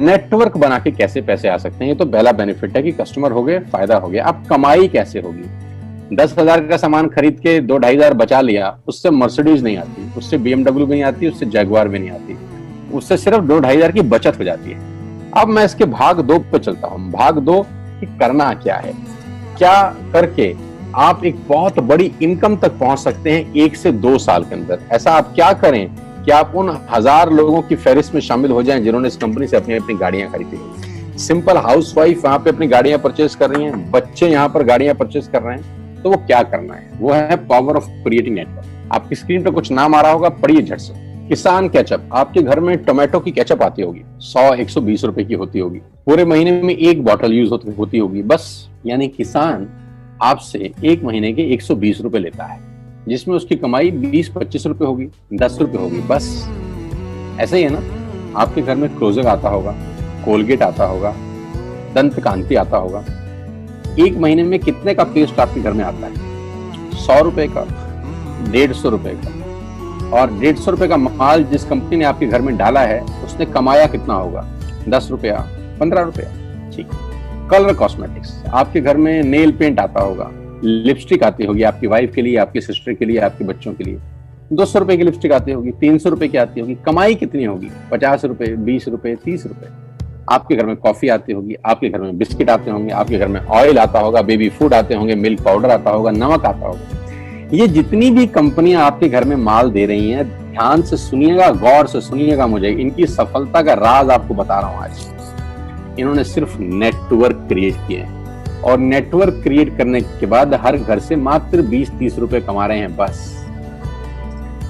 Network बना के कैसे पैसे आ सकते हैं, ये तो पहला बेनिफिट है कि कस्टमर हो गए, फायदा हो गया। अब कमाई कैसे होगी? 10,000 का सामान खरीद के 2-2.5 बचा लिया, उससे मर्सिडीज नहीं आती, उससे BMW भी नहीं आती, उससे जैगवार भी नहीं आती, उससे सिर्फ 2-2.5 की बचत हो जाती है। अब मैं इसके भाग 2 पे चलता हूं। भाग 2 कि करना क्या है, क्या करके आप एक बहुत बड़ी इनकम तक पहुंच सकते हैं 1 से 2 साल के अंदर। ऐसा आप क्या करें कि आप उन 1000 लोगों की फहरिस्त में शामिल हो जाएं जिन्होंने इस कंपनी से अपनी अपनी गाड़ियां खरीदी। सिंपल हाउसवाइफ वहां पे अपनी गाड़ियां परचेज कर रही हैं, बच्चे यहां पर गाड़ियां परचेज कर रहे हैं, तो वो क्या करना है? वो है पावर ऑफ क्रिएटिंग नेटवर्क। आपकी स्क्रीन पर कुछ नाम आ रहा होगा, पढ़िए झट से। किसान केचप, आपके घर में टोमेटो की केचप आती होगी, 100-120 रुपए की होती होगी, पूरे महीने में 1 बॉटल यूज होती होगी बस। यानी किसान आपसे 1 महीने के 120 रुपए लेता है, जिसमें उसकी कमाई 20-25 रुपए होगी, 10 रुपए होगी बस। ऐसा ही है ना? आपके घर में क्लोजर आता होगा, कोलगेट आता होगा, दंत कांति आता होगा। 1 महीने में कितने का पेस्ट आपके घर में आता है? 100 रुपए का, 150 रुपए का। और 150 रुपए का माल जिस कंपनी ने आपके घर में डाला है, उसने कमाया कितना होगा? 10 रुपया, 15 रुपया। ठीक। कलर कॉस्मेटिक्स, आपके घर में नेल पेंट आता होगा, लिपस्टिक आती होगी आपकी वाइफ के लिए, आपकी सिस्टर के लिए, आपके बच्चों के लिए। 200 रुपए की लिपस्टिक आती होगी, 300 रुपए की आती होगी। कमाई कितनी होगी? 50 रुपए, 20 रुपए, 30 रुपए। आपके घर में कॉफी आती होगी, आपके घर में बिस्किट आते होंगे, आपके घर में ऑयल आता होगा, बेबी फूड आते होंगे, मिल्क पाउडर आता होगा, नमक आता होगा। ये जितनी भी कंपनियां आपके घर में माल दे रही हैं, ध्यान से सुनिएगा, गौर से सुनिएगा मुझे। इनकी सफलता का राज आपको बता रहा हूं आज। इन्होंने सिर्फ नेटवर्क क्रिएट किए हैं, और नेटवर्क क्रिएट करने के बाद हर घर से मात्र 20-30 रुपए कमा रहे हैं बस।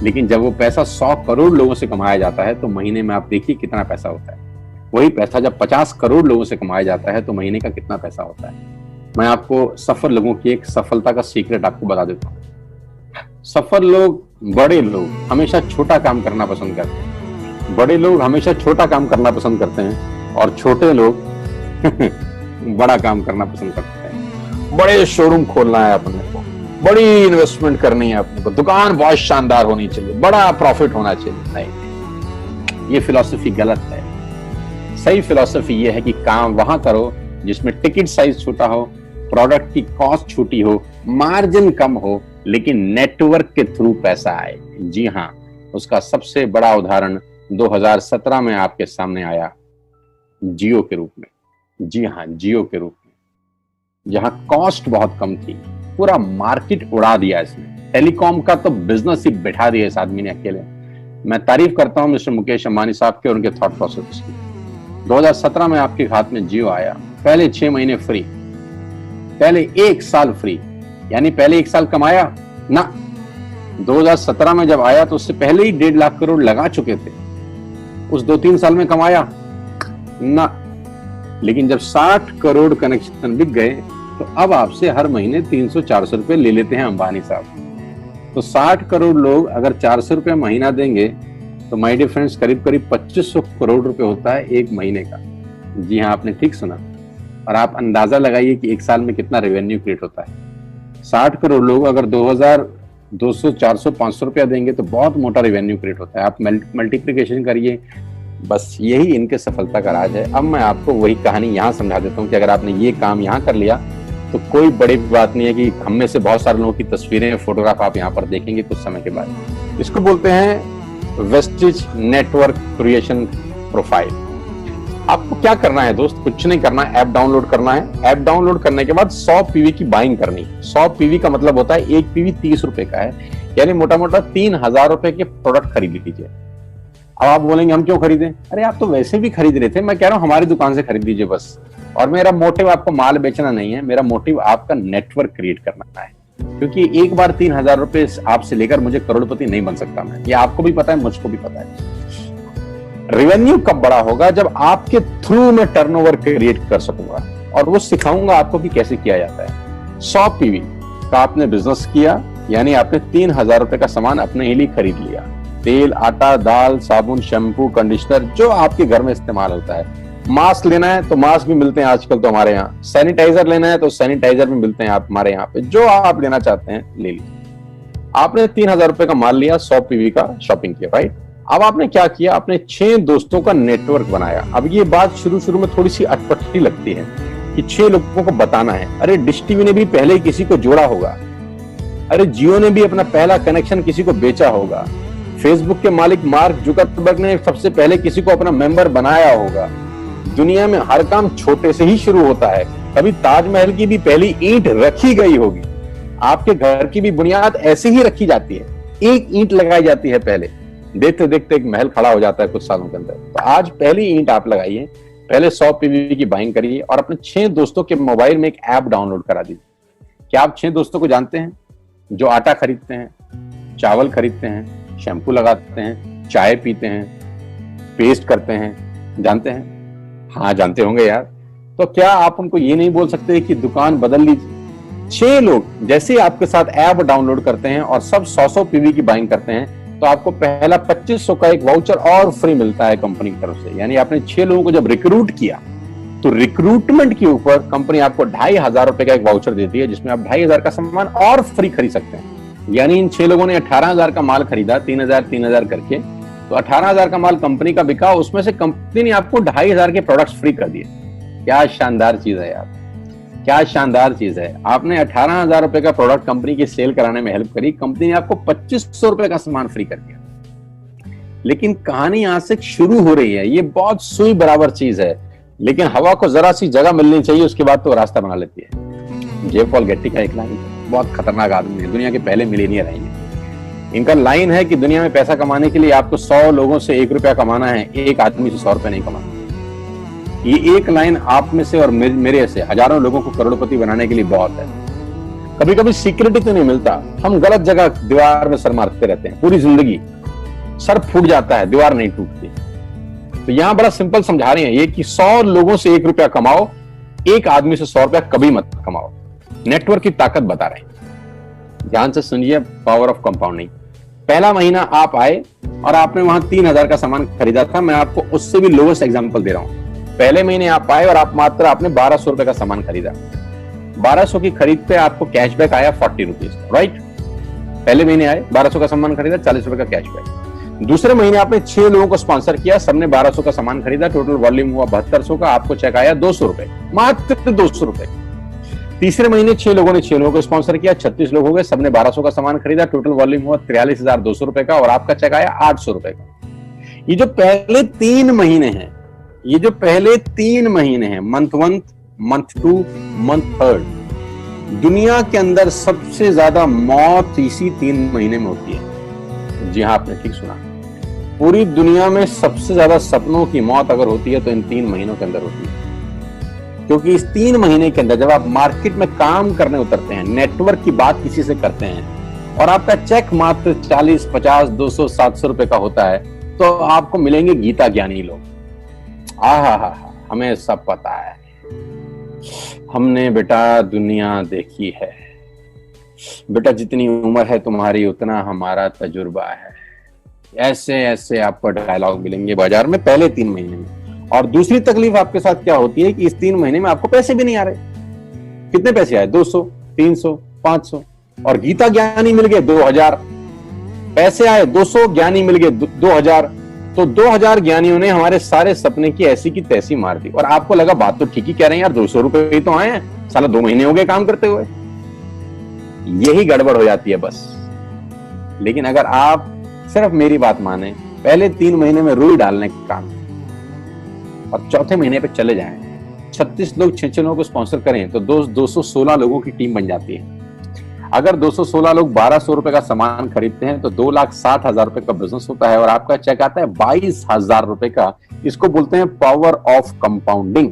लेकिन जब वो पैसा 100 करोड़ लोगों से कमाया जाता है तो महीने में आप देखिए कितना पैसा होता है। वही पैसा जब 50 करोड़ लोगों से कमाया जाता है तो महीने का कितना पैसा होता है। मैं आपको सफल लोगों की एक सफलता का सीक्रेट आपको बता देता हूँ। सफल लोग, बड़े लोग हमेशा छोटा काम करना पसंद करते हैं। बड़े लोग हमेशा छोटा काम करना पसंद करते हैं, और छोटे लोग बड़ा काम करना पसंद करते हैं। बड़े शोरूम खोलना है अपने को, बड़ी इन्वेस्टमेंट करनी है अपने को, दुकान बहुत शानदार होनी चाहिए, बड़ा प्रॉफिट होना चाहिए। नहीं, ये फिलॉसफी गलत है। सही फिलॉसफी ये है कि काम वहां करो जिसमें टिकट साइज छोटा हो, प्रोडक्ट की कॉस्ट छोटी हो, मार्जिन कम हो, लेकिन नेटवर्क के थ्रू पैसा आए। जी हाँ, उसका सबसे बड़ा उदाहरण 2017 में आपके सामने आया, जियो के रूप में। जी हाँ, जियो के रूप में, जहां कॉस्ट बहुत कम थी, पूरा मार्केट उड़ा दिया इसने। टेलीकॉम का तो बिजनेस ही बैठा दिया इस आदमी ने अकेले। मैं तारीफ करता हूं मिस्टर मुकेश अंबानी साहब के और उनके थॉट प्रोसेस की। 2017 में आपके हाथ में जियो आया, पहले 6 महीने फ्री, पहले 1 साल फ्री। यानी पहले 1 साल कमाया ना। 2017 में जब आया तो उससे पहले ही 1.5 लाख करोड़ लगा चुके थे। उस 2-3 साल में कमाया ना। लेकिन जब 60 करोड़ कनेक्शन बिक गए तो अब आपसे हर महीने 300-400 रुपए ले लेते हैं अंबानी साहब। तो 60 करोड़ लोग अगर 400 रुपए महीना देंगे तो माय डियर फ्रेंड्स करीब 2500 करोड़ रुपए होता है 1 महीने का। जी हाँ, आपने ठीक सुना। और आप अंदाजा लगाइए कि 1 साल में कितना रेवेन्यू क्रिएट होता है। 60 करोड़ लोग अगर 2000, 200, 400, 500 रुपया देंगे तो बहुत मोटा रेवेन्यू क्रिएट होता है। आप मल्टीप्लिकेशन करिए, बस यही इनके सफलता का राज है। अब मैं आपको वही कहानी यहाँ समझा देता हूँ कि अगर आपने ये काम यहाँ कर लिया तो कोई बड़ी बात नहीं है कि हम में से बहुत सारे लोगों की तस्वीरें, फोटोग्राफ आप यहाँ पर देखेंगे कुछ समय के बाद। इसको बोलते हैं वेस्टिज नेटवर्क क्रिएशन प्रोफाइल। आपको क्या करना है दोस्त? कुछ नहीं करना है, ऐप डाउनलोड करना है। ऐप डाउनलोड करने के बाद 100 पीवी की बाइंग करनी है। 100 पीवी का मतलब होता है 1 पीवी 30 रुपए का है, यानी मोटा मोटा 3000 रुपए के प्रोडक्ट खरीद लीजिए। अब आप बोलेंगे हम क्यों खरीदें? अरे आप तो वैसे भी खरीद रहे थे, मैं कह रहा हूं हमारी दुकान से खरीद लीजिए बस। और मेरा मोटिव आपको माल बेचना नहीं है, मेरा मोटिव आपका नेटवर्क क्रिएट करना है। क्योंकि एक बार 3000 रुपए आपसे लेकर मुझे करोड़पति नहीं बन सकता मैं, ये आपको भी पता है, मुझको भी पता है। रेवेन्यू कब बड़ा होगा? जब आपके थ्रू में टर्नओवर क्रिएट कर सकूंगा, और वो सिखाऊंगा आपको कि कैसे किया जाता है। 100 पीवी का आपने बिजनेस किया, यानी आपने 3000 रुपए का सामान अपने ही लिए खरीद लिया। तेल, आटा, दाल, साबुन, शैम्पू, कंडीशनर, जो आपके घर में इस्तेमाल होता है। मास्क लेना है तो मास्क भी मिलते हैं आजकल तो हमारे यहाँ। सैनिटाइजर लेना है तो सैनिटाइजर भी मिलते हैं आप हमारे यहाँ पे। जो आप लेना चाहते हैं ले लीजिए। आपने 3000 रुपए का माल लिया, 100 पीवी का शॉपिंग किया, राइट? अब आपने क्या किया, आपने 6 दोस्तों का नेटवर्क बनाया। अब ये बात शुरू शुरू में थोड़ी सी अटपटी लगती है कि 6 लोगों को बताना है। अरे डिश टीवी ने भी पहले किसी को जोड़ा होगा, अरे जियो ने भी अपना पहला कनेक्शन किसी को बेचा होगा, फेसबुक के मालिक मार्क जुकरबर्ग ने सबसे पहले किसी को अपना मेंबर बनाया होगा। दुनिया में हर काम छोटे से ही शुरू होता है। कभी ताजमहल की भी पहली ईंट रखी गई होगी, आपके घर की भी बुनियाद ऐसे ही रखी जाती है, एक ईंट लगाई जाती है पहले, देखते देखते एक महल खड़ा हो जाता है कुछ सालों के अंदर। तो आज पहली ईंट आप लगाइए, पहले 100 पीवी की बाइंग करिए और अपने 6 दोस्तों के मोबाइल में एक ऐप डाउनलोड करा दीजिए। क्या आप 6 दोस्तों को जानते हैं जो आटा खरीदते हैं, चावल खरीदते हैं, शैम्पू लगाते हैं, चाय पीते हैं, पेस्ट करते हैं? जानते हैं? हाँ जानते होंगे यार। तो क्या आप उनको ये नहीं बोल सकते कि दुकान बदल लीजिए? 6 लोग जैसे आपके साथ ऐप डाउनलोड करते हैं और सब 100 पीवी की बाइंग करते हैं तो आपको पहला 2500 का एक वाउचर और फ्री मिलता है कंपनी की तरफ से। यानी आपने 6 लोगों को जब रिक्रूट किया तो रिक्रूटमेंट के ऊपर कंपनी आपको 2500 रुपए का एक वाउचर देती है जिसमें आप 2500 का सामान और फ्री खरीद सकते हैं। यानी इन 6 लोगों ने 18,000 का माल खरीदा, 3,000 करके, तो 18,000 का माल कंपनी का बिका, उसमें से कंपनी ने आपको 2,500 के प्रोडक्ट्स फ्री कर दिए। क्या शानदार चीज है यार, क्या शानदार चीज है। आपने 18,000 रुपए का प्रोडक्ट कंपनी की सेल कराने में हेल्प करी, कंपनी ने आपको 2,500 रुपए का सामान फ्री कर दिया। लेकिन कहानी यहां से शुरू हो रही है। ये बहुत सुई बराबर चीज है, लेकिन हवा को जरा सी जगह मिलनी चाहिए, उसके बाद तो रास्ता बना लेती है। जे पॉल गेट्टी का एक लाइन, बहुत खतरनाक आदमी है, दुनिया के पहले मिलियनियर हैं। इनका लाइन है कि दुनिया में पैसा कमाने के लिए आपको 100 लोगों से 1 रुपया कमाना है, एक आदमी से 100 रुपया नहीं कमाना। ये एक लाइन आप में से और मेरे से हजारों लोगों को करोड़पति बनाने के लिए बहुत है। कभी कभी सिक्योरिटी तो नहीं मिलता, हम गलत जगह दीवार में सर मारते रहते हैं, पूरी जिंदगी सर फूट जाता है, दीवार नहीं टूटती। तो यहां बड़ा सिंपल समझा रहे हैं ये कि 100 लोगों से 1 रुपया कमाओ, एक आदमी से 100 रुपया कभी मत कमाओ। नेटवर्क की ताकत बता रहे हैं, ध्यान से सुनिए, पावर ऑफ कंपाउंडिंग। पहला महीना आप आए और आपने वहां 3,000 का सामान खरीदा था। मैं आपको उससे भी लोएस्ट एग्जांपल दे रहा हूं। पहले महीने आप आए और आप मात्र आपने 1,200 रुपए का सामान खरीदा। 1,200 की खरीद पे आपको कैशबैक आया 40 रुपीज, राइट? पहले महीने आए, 1,200 का सामान खरीदा, 40 रुपए का कैशबैक। दूसरे महीने आपने 6 लोगों को स्पॉन्सर किया, सबने 1,200 का सामान खरीदा, टोटल वॉल्यूम हुआ 7200 का, आपको चेक आया 200 रुपए, मात्र 200 रुपए। तीसरे महीने 6 लोगों ने 6 लोगों को स्पॉन्सर किया, 36 लोग हो गए, सबने 1,200 का सामान खरीदा, टोटल वॉल्यूम हुआ 43,200 रुपए का और आपका चेक आया 800 रुपए का। ये जो पहले 3 महीने हैं, ये जो पहले 3 महीने हैं, मंथ 1, मंथ 2, मंथ 3, दुनिया के अंदर सबसे ज्यादा मौत इसी 3 महीने में होती है। जी हाँ, आपने ठीक सुना, पूरी दुनिया में सबसे ज्यादा सपनों की मौत अगर होती है तो इन 3 महीनों के अंदर होती है। क्योंकि इस 3 महीने के अंदर जब आप मार्केट में काम करने उतरते हैं, नेटवर्क की बात किसी से करते हैं और आपका चेक मात्र 40, 50, 200, 700 रुपए का होता है, तो आपको मिलेंगे गीता ज्ञानी लोग। हमें सब पता है, हमने बेटा दुनिया देखी है, बेटा जितनी उम्र है तुम्हारी उतना हमारा तजुर्बा है। ऐसे ऐसे आपको डायलॉग मिलेंगे बाजार में पहले 3 महीने में। और दूसरी तकलीफ आपके साथ क्या होती है कि इस 3 महीने में आपको पैसे भी नहीं आ रहे। कितने पैसे आए? 200, 300, 500 और गीता ज्ञानी मिल गए 2,000। पैसे आए 200, ज्ञानी मिल गए 2,000। तो 2,000 ज्ञानियों ने हमारे सारे सपने की ऐसी की तैसी मार दी। और आपको लगा बात तो ठीक ही कह रहे हैं यार, 200 रुपए ही तो आए हैं, साला 2 महीने हो गए काम करते हुए। यही गड़बड़ हो जाती है बस। लेकिन अगर आप सिर्फ मेरी बात माने, पहले 3 महीने में रुई डालने का काम और चौथे महीने पे चले जाएं, 36 लोग 6 लोगों को स्पॉन्सर करें तो 216 लोगों की टीम बन जाती है। अगर 216 लोग 1,200 रुपए का सामान खरीदते हैं तो 2,60,000 रुपए का बिजनेस होता है और आपका चेक आता है 22,000 रुपए का। इसको बोलते हैं पावर ऑफ कंपाउंडिंग।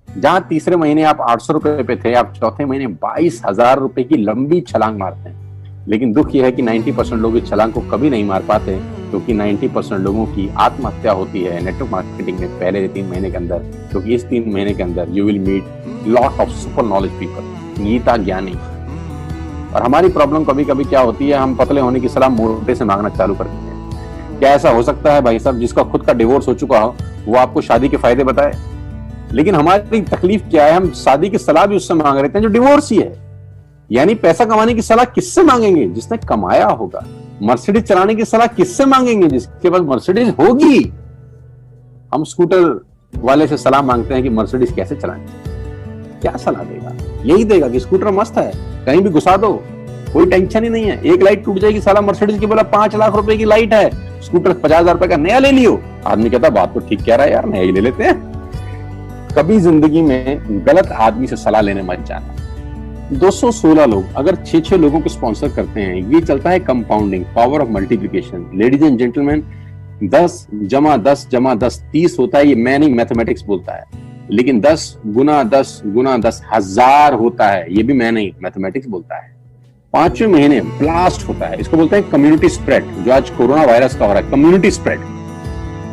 जहां तीसरे महीने आप 800 रुपए पे थे, आप चौथे महीने 22,000 रुपए की लंबी छलांग मारते हैं। लेकिन दुख यह है कि 90% लोग इस छलांग को कभी नहीं मार पाते, क्योंकि 90% लोगों की आत्महत्या होती है नेटवर्क मार्केटिंग में पहले 3 महीने के अंदर। क्योंकि इस 3 महीने के अंदर you will meet lot of super knowledge people, Gita ज्ञानी। और हमारी प्रॉब्लम कभी कभी क्या होती है, हम पतले होने की सलाह मोटे से मांगना चालू कर देते हैं। क्या ऐसा हो सकता है भाई साहब, जिसका खुद का डिवोर्स हो चुका हो वो आपको शादी के फायदे बताए? लेकिन हमारी तकलीफ क्या है, हम शादी की सलाह भी उससे मांग रहे थे जो डिवोर्स ही है। यानी पैसा कमाने की सलाह किससे मांगेंगे? जिसने कमाया होगा। मर्सिडीज चलाने की सलाह किससे मांगेंगे? जिसके पास मर्सिडीज होगी। हम स्कूटर वाले से सलाह मांगते हैं कि मर्सिडीज कैसे चलानी, क्या सलाह देगा? यही देगा कि स्कूटर मस्त है, कहीं भी घुसा दो, कोई टेंशन ही नहीं है। एक लाइट टूट जाएगी, साला मर्सिडीज की बोला 5 लाख रुपए की लाइट है, स्कूटर 50,000 रुपए का नया ले लियो। आदमी कहता बात तो ठीक कह रहा है यार, नया ही ले लेते हैं। कभी जिंदगी में गलत आदमी से सलाह लेने मत जाना। 216 लोग अगर 6-6 लोगों को स्पॉन्सर करते हैं, ये चलता है compounding, power of multiplication. Ladies and gentleman, 10 + 10 + 10 30 होता है। ये मैं नहीं, मैथमेटिक्स बोलता है। लेकिन 10 × 10 × 10 1000 होता है। ये भी मैं नहीं, मैथमेटिक्स बोलता है। 5वें महीने ब्लास्ट होता है। इसको बोलते हैं कम्युनिटी स्प्रेड, जो आज कोरोना वायरस का हो रहा है। कम्युनिटी स्प्रेड,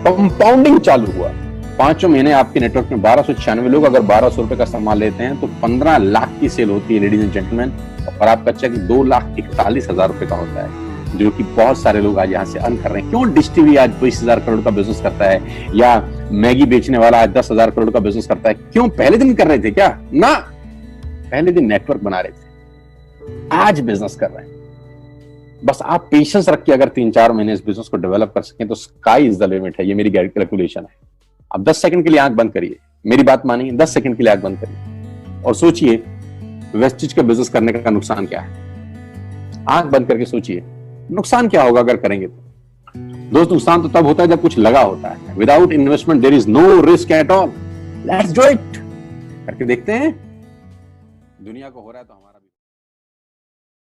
कंपाउंडिंग चालू हुआ। 5वें महीने आपके नेटवर्क में 1296 लोग अगर 1200 रुपए का सामान लेते हैं तो 15 लाख की सेल होती है लेडीज एंड जेंटलमैन। और आपका चेक 2,41,000 रुपए का होता है, जो कि बहुत सारे लोग आज यहाँ से अर्न कर रहे हैं। क्यों डिश टीवी आज 20,000 करोड़ का बिजनेस करता है, या मैगी बेचने वाला आज 10,000 करोड़ का बिजनेस करता है? क्यों? पहले दिन कर रहे थे क्या? ना, पहले दिन नेटवर्क बना रहे थे, आज बिजनेस कर रहे हैं। बस आप पेशेंस रख के अगर 3-4 महीने इस बिजनेस को डेवलप कर सकें तो स्काई इज द लिमिट है। ये मेरी कैलकुलेशन है। अब 10 सेकंड के लिए आंख बंद करिए, मेरी बात मानिए, 10 सेकंड के लिए आंख बंद करिए और सोचिए वेस्टिज का बिजनेस करने का नुकसान क्या है। आंख बंद करके सोचिए नुकसान क्या होगा अगर करेंगे तो। दोस्त, नुकसान तो तब होता है जब कुछ लगा होता है। Without investment there is no risk at all. Let's do it. करके देखते हैं, दुनिया को हो रहा है तो हमारा